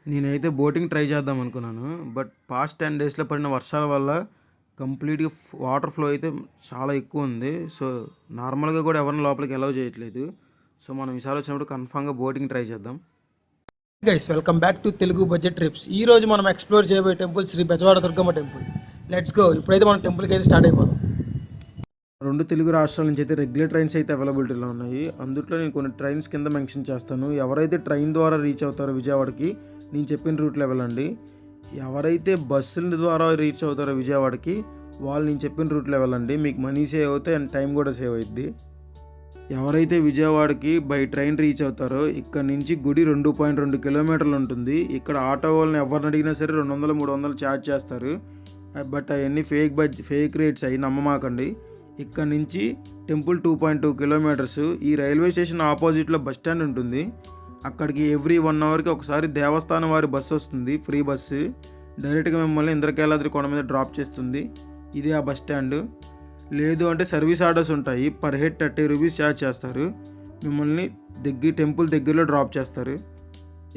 నేనైతే boating try చేద్దాం అనుకున్నాను. బట్ పాస్ట్ 10 డేస్‌లో పడిన వర్షాల వల్ల కంప్లీట్‌గా వాటర్ ఫ్లో అయితే చాలా ఎక్కువుంది. సో, నార్మల్‌గా కూడా ఎవరిని లోపలికి అలౌ చేయట్లేదు. సో, మనం ఈసారి వచ్చినప్పుడు కన్ఫర్మ్‌గా బోటింగ్ ట్రై చేద్దాం. Guys welcome back to Telugu budget trips. ఈ రోజు మనం ఎక్స్ప్లోర్ చేయబోయే temple Shri Bezawada Durgamma temple. Let's go. ఇప్పుడైతే మనం టెంపుల్కి అయితే స్టార్ట్ అయిపోదాం. 2 తెలుగు రాష్ట్రాల నుంచి అయితే రెగ్యులర్ ట్రైన్స్ అయితే అవైలబిలిటీలో ఉన్నాయి. అందుట్లో నేను కొన్ని ట్రైన్స్ కింద మెన్షన్ చేస్తాను. ఎవరైతే ట్రైన్ ద్వారా రీచ్ అవుతారో విజయవాడకి నేను చెప్పిన రూట్లో వెళ్ళండి. ఎవరైతే బస్సుల ద్వారా రీచ్ అవుతారో విజయవాడకి వాళ్ళు నేను చెప్పిన రూట్లో వెళ్ళండి. మీకు మనీ సేవ్ అవుతాయి అండ్ టైం కూడా సేవ్ అవుద్ది. ఎవరైతే విజయవాడకి బై ట్రైన్ రీచ్ అవుతారో ఇక్కడ నుంచి గుడి 2.2 కిలోమీటర్లు ఉంటుంది. ఇక్కడ ఆటో వాళ్ళని ఎవరిని అడిగినా సరే 200, 300 ఛార్జ్ చేస్తారు. బట్ అవన్నీ ఫేక్ రేట్స్ అవి నమ్మమాకండి. ఇక్కడ నుంచి టెంపుల్ 2.2 కిలోమీటర్స్. ఈ రైల్వే స్టేషన్ ఆపోజిట్లో బస్ స్టాండ్ ఉంటుంది. అక్కడికి ఎవ్రీ 1 అవర్కి ఒకసారి దేవస్థానం వారి బస్సు వస్తుంది, ఫ్రీ బస్సు. డైరెక్ట్గా మిమ్మల్ని ఇంద్రకీలాద్రి కొండ మీద డ్రాప్ చేస్తుంది. ఇది ఆ బస్ స్టాండ్. లేదు అంటే సర్వీస్ ఆర్డర్స్ ఉంటాయి. పర్ హెడ్ 30 రూపీస్ ఛార్జ్ చేస్తారు. మిమ్మల్ని టెంపుల్ దగ్గరలో డ్రాప్ చేస్తారు.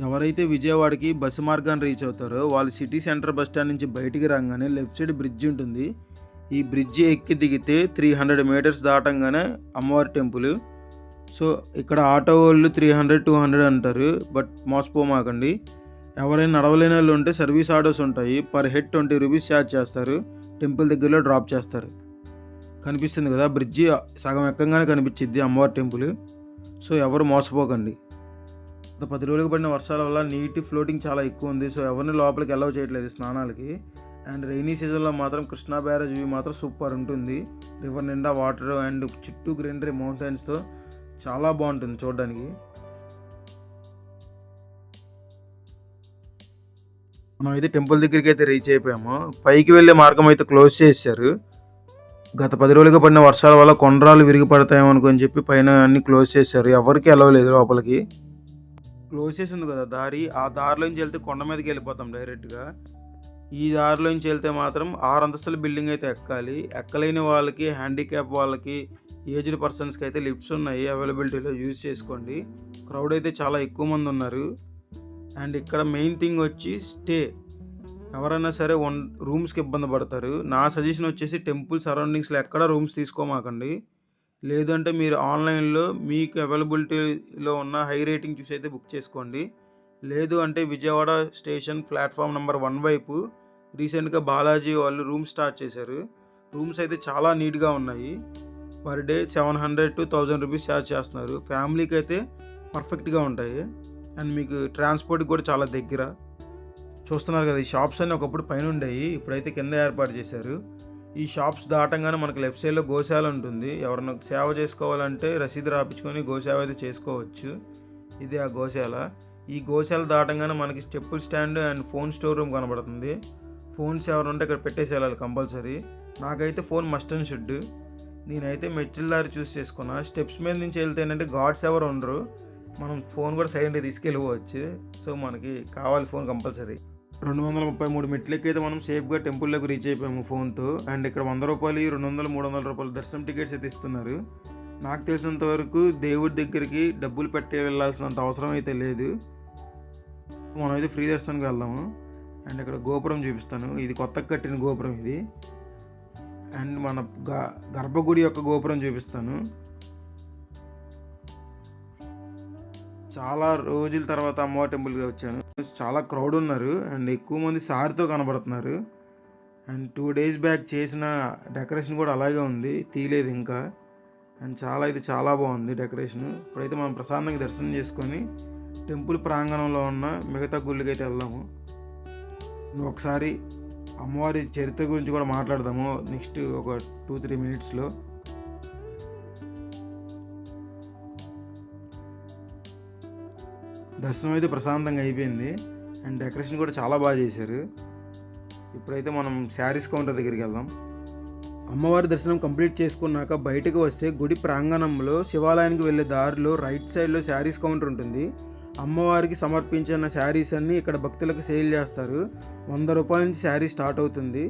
ఎవరైతే విజయవాడకి బస్సు మార్గాన్ని రీచ్ అవుతారో వాళ్ళు సిటీ సెంటర్ బస్ స్టాండ్ నుంచి బయటికి రాగానే లెఫ్ట్ సైడ్ బ్రిడ్జ్ ఉంటుంది. ఈ బ్రిడ్జ్ ఎక్కి దిగితే 300 మీటర్స్ దాటంగానే అమ్మవారి టెంపుల్. సో ఇక్కడ ఆటో వాళ్ళు 300, 200 అంటారు. బట్ మోసపోమాకండి. ఎవరైనా నడవలేని వాళ్ళు ఉంటే సర్వీస్ ఆర్డర్స్ ఉంటాయి. పర్ హెడ్ 20 రూపీస్ ఛార్జ్ చేస్తారు. టెంపుల్ దగ్గరలో డ్రాప్ చేస్తారు. కనిపిస్తుంది కదా బ్రిడ్జి, సగం ఎక్కంగానే కనిపించింది అమ్మవారి టెంపుల్. సో ఎవరు మోసపోకండి. గత 10 రోజులకు పడిన వర్షాల వల్ల నీటి ఫ్లోటింగ్ చాలా ఎక్కువ ఉంది. సో ఎవరిని లోపలికి అలౌ చేయట్లేదు స్నానాలకి. అండ్ రైనీ సీజన్లో మాత్రం కృష్ణా బ్యారేజ్ వ్యూ మాత్రం సూపర్ ఉంటుంది. రివర్ నిండా వాటర్ అండ్ చుట్టూ గ్రీనరీ మౌంటైన్స్తో చాలా బాగుంటుంది చూడడానికి. మనం అయితే టెంపుల్ దగ్గరికి అయితే రీచ్ అయిపోయాము. పైకి వెళ్ళే మార్గం అయితే క్లోజ్ చేశారు. గత 10 రోజులుగా పడిన వర్షాల వల్ల కొండరాలు విరిగి పడతాయేమో అనుకొని చెప్పి పైన అన్ని క్లోజ్ చేశారు. ఎవరికి అలౌ లేదు లోపలికి. క్లోజ్ చేసి ఉంది కదా దారి, ఆ దారిలోంచి వెళ్తే కొండ మీదకి వెళ్ళిపోతాం డైరెక్ట్గా. ఈ దారిలోంచి వెళ్తే మాత్రం 6 అంతస్తుల బిల్డింగ్ అయితే ఎక్కాలి. ఎక్కలేని వాళ్ళకి, హ్యాండిక్యాప్ వాళ్ళకి, ఏజ్డ్ పర్సన్స్కి అయితే లిఫ్ట్స్ ఉన్నాయి అవైలబిలిటీలో, యూజ్ చేసుకోండి. క్రౌడ్ అయితే చాలా ఎక్కువ మంది ఉన్నారు. అండ్ ఇక్కడ మెయిన్ థింగ్ వచ్చి స్టే. ఎవరైనా సరే రూమ్స్కి ఇబ్బంది పడతారు. నా సజెషన్ వచ్చేసి టెంపుల్ సరౌండింగ్స్లో ఎక్కడ రూమ్స్ తీసుకోమాకండి. లేదంటే మీరు ఆన్లైన్లో మీకు అవైలబిలిటీలో ఉన్న హై రేటింగ్ చూసి అయితే బుక్ చేసుకోండి. లేదు అంటే విజయవాడ స్టేషన్ ప్లాట్ఫామ్ నెంబర్ 1 వైపు రీసెంట్గా బాలాజీ వాళ్ళు రూమ్ స్టార్ట్ చేశారు. రూమ్స్ అయితే చాలా నీట్గా ఉన్నాయి. Per day 700 to 1000 rupees charge చేస్తున్నారు. ఫ్యామిలీకి అయితే పర్ఫెక్ట్గా ఉంటాయి. అండ్ మీకు ట్రాన్స్పోర్ట్కి కూడా చాలా దగ్గర. చూస్తున్నారు కదా, ఈ షాప్స్ అన్నీ ఒకప్పుడు పైన ఉండేవి, ఇప్పుడైతే కింద ఏర్పాటు చేశారు. ఈ షాప్స్ దాటంగానే మనకు లెఫ్ట్ సైడ్లో గోశాల ఉంటుంది. ఎవరైనా సేవ చేసుకోవాలంటే రసీదు రాపించుకొని గోసేవ అయితే చేసుకోవచ్చు. ఇది ఆ గోశాల. ఈ గోశాల దాటంగానే మనకి స్టెప్పుల్ stand and phone store room కనబడుతుంది. ఫోన్స్ ఎవరు ఉంటే ఇక్కడ పెట్టేసి వెళ్ళాలి కంపల్సరీ. నాకైతే ఫోన్ మస్ట్ అండ్ షుడ్. నేనైతే మెట్రిల్ దారి చూస్ చేసుకున్నా. స్టెప్స్ మీద నుంచి వెళ్తే ఏంటంటే గార్డ్స్ ఎవరు ఉండరు, మనం ఫోన్ కూడా సైలెంట్గా తీసుకెళ్ళిపోవచ్చు. సో మనకి కావాలి ఫోన్ కంపల్సరీ. 233 మెట్లకి అయితే మనం సేఫ్గా టెంపుల్లోకి రీచ్ అయిపోయాము ఫోన్తో. అండ్ ఇక్కడ 100 రూపాయలు, 200, 300 రూపాయలు దర్శనం టికెట్స్ అయితే ఇస్తున్నారు. నాకు తెలిసినంత వరకు దేవుడి దగ్గరికి డబ్బులు పెట్టి వెళ్ళాల్సినంత అవసరం అయితే లేదు. మనమైతే ఫ్రీ దర్శనానికి వెళ్దాము. అండ్ ఇక్కడ గోపురం చూపిస్తాను. ఇది కొత్తగా కట్టిన గోపురం ఇది. అండ్ మన గర్భగుడి యొక్క గోపురం చూపిస్తాను. చాలా రోజుల తర్వాత అమ్మవారి టెంపుల్కి వచ్చాను. చాలా క్రౌడ్ ఉన్నారు అండ్ ఎక్కువ మంది సారితో కనబడుతున్నారు. అండ్ 2 days బ్యాక్ చేసిన డెకరేషన్ కూడా అలాగే ఉంది, తీయలేదు ఇంకా. అండ్ చాలా బాగుంది డెకరేషన్. ఇప్పుడైతే మనం ప్రశాంతంగా దర్శనం చేసుకొని టెంపుల్ ప్రాంగణంలో ఉన్న మిగతా గుళ్ళకి అయితే వెళ్దాము. ఒకసారి అమ్మవారి చరిత్ర గురించి కూడా మాట్లాడదాము నెక్స్ట్ ఒక 2-3 మినిట్స్లో. దర్శనం అయితే ప్రశాంతంగా అయిపోయింది. అండ్ డెకరేషన్ కూడా చాలా బాగా చేశారు. ఇప్పుడైతే మనం శారీస్ కౌంటర్ దగ్గరికి వెళ్దాం. అమ్మవారి దర్శనం కంప్లీట్ చేసుకున్నాక బయటకు వస్తే గుడి ప్రాంగణంలో శివాలయానికి వెళ్ళే దారిలో రైట్ సైడ్లో శారీస్ కౌంటర్ ఉంటుంది. అమ్మవారికి సమర్పించిన శారీస్ అన్నీ ఇక్కడ భక్తులకు సేల్ చేస్తారు. 100 రూపాయల నుంచి శారీ స్టార్ట్ అవుతుంది.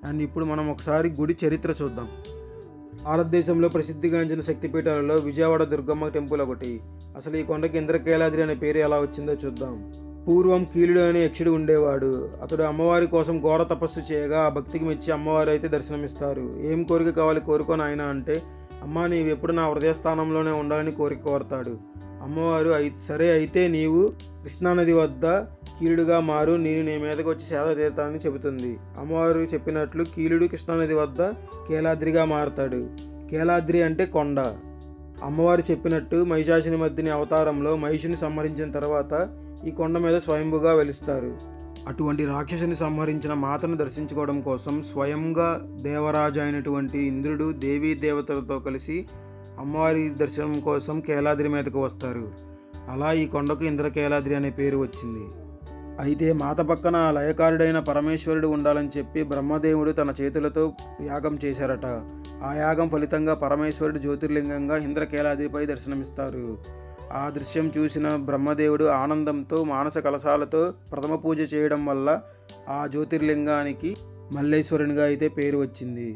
అండ్ ఇప్పుడు మనం ఒకసారి గుడి చరిత్ర చూద్దాం. భారతదేశంలో ప్రసిద్ధిగాంచిన శక్తిపీఠాలలో విజయవాడ దుర్గమ్మ టెంపుల్ ఒకటి. అసలు ఈ కొండకి ఇంద్రకీలాద్రి అనే పేరు ఎలా వచ్చిందో చూద్దాం. పూర్వం కీలుడు అనే యక్షుడు ఉండేవాడు. అతడు అమ్మవారి కోసం ఘోర తపస్సు చేయగా ఆ భక్తికి మెచ్చి అమ్మవారు అయితే దర్శనమిస్తారు. ఏం కోరిక కావాలి కోరుకొని ఆయన అంటే, అమ్మా నీవు ఎప్పుడు నా హృదయస్థానంలోనే ఉండాలని కోరిక కోరతాడు. అమ్మవారు సరే అయితే నీవు కృష్ణానది వద్ద కీలుడుగా మారు, నేను నీ మీదకి వచ్చి సేద తీరుతానని చెబుతుంది. అమ్మవారు చెప్పినట్లు కీలుడు కృష్ణానది వద్ద కేలాద్రిగా మారతాడు. కేలాద్రి అంటే కొండ. అమ్మవారు చెప్పినట్టు మహిషాసుని మర్దిని అవతారంలో మహిషుని సంహరించిన తర్వాత ఈ కొండ మీద స్వయంభుగా వెలుస్తారు. అటువంటి రాక్షసుని సంహరించిన మాతను దర్శించుకోవడం కోసం స్వయంగా దేవరాజు అయినటువంటి ఇంద్రుడు దేవీ దేవతలతో కలిసి అమ్మవారి దర్శనం కోసం కేలాద్రి మీదకు వస్తారు. అలా ఈ కొండకు ఇంద్రకేలాద్రి అనే పేరు వచ్చింది. అయితే మాత పక్కన లయకారుడైన పరమేశ్వరుడు ఉండాలని చెప్పి బ్రహ్మదేవుడు తన చేతులతో యాగం చేశారట. ఆ యాగం ఫలితంగా పరమేశ్వరుడు జ్యోతిర్లింగంగా ఇంద్రకేలాద్రిపై దర్శనమిస్తారు. ఆ దృశ్యం చూసిన బ్రహ్మదేవుడు ఆనందంతో మానస కలశాలతో ప్రథమ పూజ చేయడం వల్ల ఆ జ్యోతిర్లింగానికి మల్లేశ్వరునిగా అయితే పేరు వచ్చింది.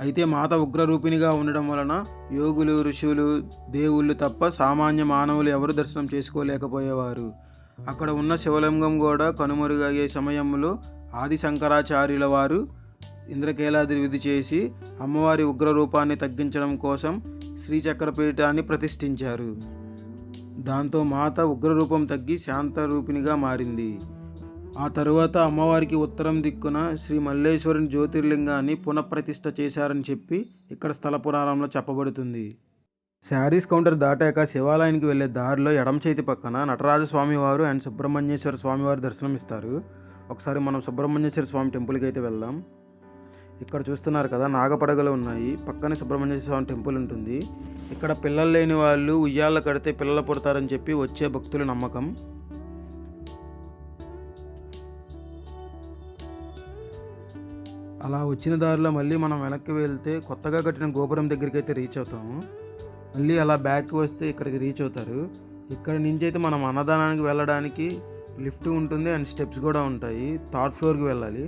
అయితే మాత ఉగ్రరూపిణిగా ఉండడం వలన యోగులు, ఋషులు, దేవుళ్ళు తప్ప సామాన్య మానవులు ఎవరు దర్శనం చేసుకోలేకపోయేవారు. అక్కడ ఉన్న శివలింగం కూడా కనుమరుగయ్యే సమయంలో ఆది శంకరాచార్యుల వారు ఇంద్రకేలాద్రి విధి చేసి అమ్మవారి ఉగ్రరూపాన్ని తగ్గించడం కోసం శ్రీచక్రపీఠాన్ని ప్రతిష్ఠించారు. దాంతో మాత ఉగ్రరూపం తగ్గి శాంతరూపిణిగా మారింది. ఆ తరువాత అమ్మవారికి ఉత్తరం దిక్కున శ్రీ మల్లేశ్వరుని జ్యోతిర్లింగాన్ని పునఃప్రతిష్ఠ చేశారని చెప్పి ఇక్కడ స్థల పురాణంలో చెప్పబడుతుంది. శారీస్ కౌంటర్ దాటాక శివాలయానికి వెళ్ళే దారిలో ఎడమ చేతి పక్కన నటరాజ స్వామివారు అండ్ సుబ్రహ్మణ్యేశ్వర స్వామివారు దర్శనమిస్తారు. ఒకసారి మనం సుబ్రహ్మణ్యేశ్వర స్వామి టెంపుల్కి అయితే వెళ్దాం. ఇక్కడ చూస్తున్నారు కదా, నాగపడగలు ఉన్నాయి. పక్కనే సుబ్రహ్మణ్యేశ్వర స్వామి టెంపుల్ ఉంటుంది. ఇక్కడ పిల్లలు లేని వాళ్ళు ఉయ్యాల కడితే పిల్లలు పుడతారని చెప్పి వచ్చే భక్తుల నమ్మకం. అలా వచ్చిన దారిలో మళ్ళీ మనం వెనక్కి వెళ్తే కొత్తగా కట్టిన గోపురం దగ్గరికి అయితే రీచ్ అవుతాము. మళ్ళీ అలా బ్యాక్ వస్తే ఇక్కడికి రీచ్ అవుతారు. ఇక్కడ నుంచి అయితే మనం అన్నదానానికి వెళ్ళడానికి లిఫ్ట్ ఉంటుంది అండ్ స్టెప్స్ కూడా ఉంటాయి. థర్డ్ ఫ్లోర్కి వెళ్ళాలి.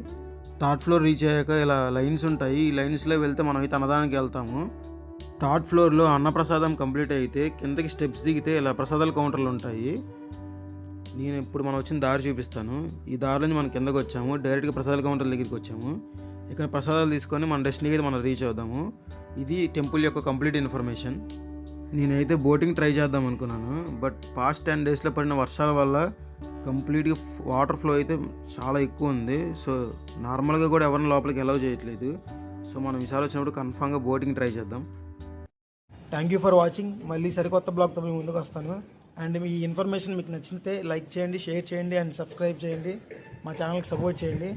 థర్డ్ ఫ్లోర్ రీచ్ అయ్యాక ఇలా లైన్స్ ఉంటాయి. ఈ లైన్స్లో వెళ్తే మనం అయితే అన్నదానానికి వెళ్తాము. థర్డ్ ఫ్లోర్లో అన్నప్రసాదం కంప్లీట్ అయితే కిందకి స్టెప్స్ దిగితే ఇలా ప్రసాదాల కౌంటర్లు ఉంటాయి. నేను ఇప్పుడు మనం వచ్చిన దారి చూపిస్తాను. ఈ దారి నుంచి మనం కిందకు వచ్చాము, డైరెక్ట్గా ప్రసాదాల కౌంటర్ దగ్గరికి వచ్చాము. ఇక్కడ ప్రసాదాలు తీసుకొని మన డెస్టినీకి అయితే మనం రీచ్ అవుదాము. ఇది టెంపుల్ యొక్క కంప్లీట్ ఇన్ఫర్మేషన్. నేనైతే బోటింగ్ ట్రై చేద్దాం అనుకున్నాను, బట్ పాస్ట్ 10 డేస్లో పడిన వర్షాల వల్ల కంప్లీట్గా వాటర్ ఫ్లో అయితే చాలా ఎక్కువ ఉంది. సో నార్మల్గా కూడా ఎవరిని లోపలికి అలౌ చేయట్లేదు. సో మనం ఈసారి వచ్చినప్పుడు కన్ఫామ్గా బోటింగ్ ట్రై చేద్దాం. Thank you for watching. మళ్ళీ సరికొత్త బ్లాగ్తో మీ ముందుకు వస్తాను. అండ్ మీ ఇన్ఫర్మేషన్ మీకు నచ్చితే లైక్ చేయండి, షేర్ చేయండి అండ్ సబ్స్క్రైబ్ చేయండి. మా ఛానల్కి సపోర్ట్ చేయండి.